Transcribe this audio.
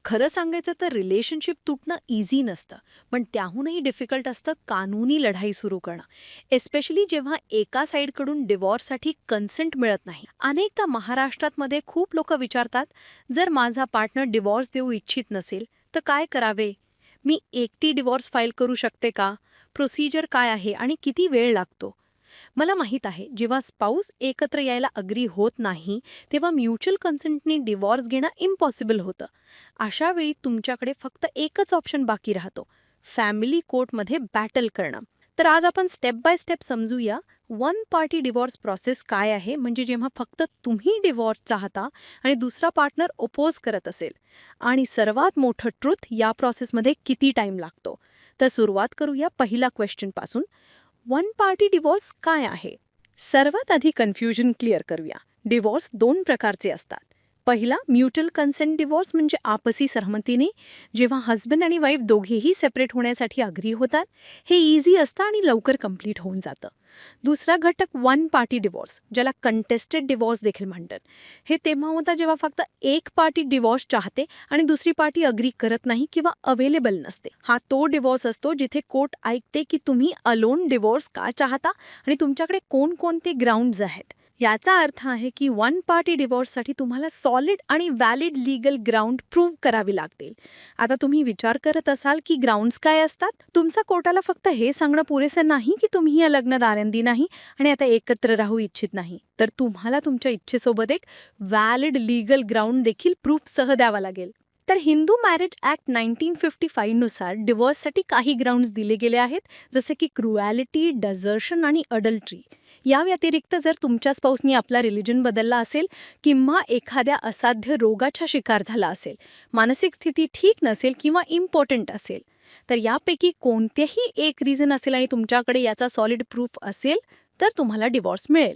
खरं सांगायचं तर रिलेशनशिप तुटणं इझी नसतं, पण त्याहूनही डिफिकल्ट असतं कानूनी लढाई सुरू करणं, एस्पेशली जेव्हा एका साईडकडून डिवॉर्ससाठी कन्सेंट मिळत नाही. अनेकदा महाराष्ट्रात खूप लोक विचारतात, जर माझा पार्टनर डिवॉर्स देऊ इच्छित नसेल तर काय करावे? मी एकटी डिवॉर्स फाईल करू शकते का? प्रोसिजर काय आहे आणि किती वेळ लागतो? मला माहीत आहे, जेव्हा स्पाऊस एकत्र यायला अग्री होत नाही तेव्हा म्युच्युअल कन्सेंटने डिवॉर्स घेणं इम्पॉसिबल होतं. अशा वेळी तुमच्याकडे फक्त एकच ऑप्शन बाकी राहतो, फॅमिली कोर्टमध्ये बॅटल करणं. तर आज आपण स्टेप बाय स्टेप समजूया वन पार्टी डिवॉर्स प्रोसेस काय आहे, म्हणजे जेव्हा फक्त तुम्ही डिवॉर्स चाहता आणि दुसरा पार्टनर ओपोज करत असेल, आणि सर्वात मोठं ट्रुथ या प्रोसेसमध्ये किती टाइम लागतो. तर सुरुवात करूया पहिला क्वेश्चन पासून. वन पार्टी डिवॉर्स काय आहे? सर्वात आधी कन्फ्युजन क्लिअर करूया. डिवॉर्स दोन प्रकारचे असतात. पहिला म्युच्युअल कन्सेंट डिवॉर्स, म्हणजे आपसी सहमतीने जेव्हा हस्बंड आणि वाईफ दोघेही सेपरेट होण्यासाठी अग्री होतात. हे इझी असतं आणि लवकर कंप्लीट होऊन जातं. दुसरा घटक वन पार्टी डिवॉर्स, ज्याला कंटेस्टेड डिवॉर्स देखील म्हणतात. हे तेव्हा होतं जेव्हा फक्त एक पार्टी डिवॉर्स चाहते आणि दुसरी पार्टी अग्री करत नाही किंवा अवेलेबल नसते. हा तो डिवॉर्स असतो जिथे कोर्ट ऐकते की तुम्ही अलोन डिवॉर्स का चाहता आणि तुमच्याकडे कोणकोणते ग्राउंड्स आहेत. याचा अर्थ आहे की वन पार्टी डिवॉर्ससाठी तुम्हाला सॉलिड आणि व्हॅलिड लीगल ग्राउंड प्रूव्ह करावी लागतील. आता तुम्ही विचार करत असाल की ग्राउंड्स काय असतात. तुमचा कोर्टाला फक्त हे सांगणं पुरेसं नाही की तुम्ही या लग्नात आनंदी नाही आणि आता एकत्र राहू इच्छित नाही, तर तुम्हाला तुमच्या इच्छेसोबत एक व्हॅलिड लीगल ग्राउंड देखील प्रूफ सह द्यावा लागेल. तर हिंदू मॅरेज ॲक्ट 1955 नुसार डिवॉर्ससाठी काही ग्राउंड्स दिले गेले आहेत, जसे की क्रुएलिटी, डझर्शन आणि अडल्ट्री. या व्यतिरिक्त जर तुमच्या स्पाऊसनी आपला रिलिजन बदलला असेल किंवा एखाद्या असाध्य रोगाचा शिकार झाला असेल, मानसिक स्थिती ठीक नसेल किंवा इम्पॉर्टंट असेल, तर यापैकी कोणतेही एक रिझन असेल आणि तुमच्याकडे याचा सॉलिड प्रूफ असेल, तर तुम्हाला डिवॉर्स मिळेल.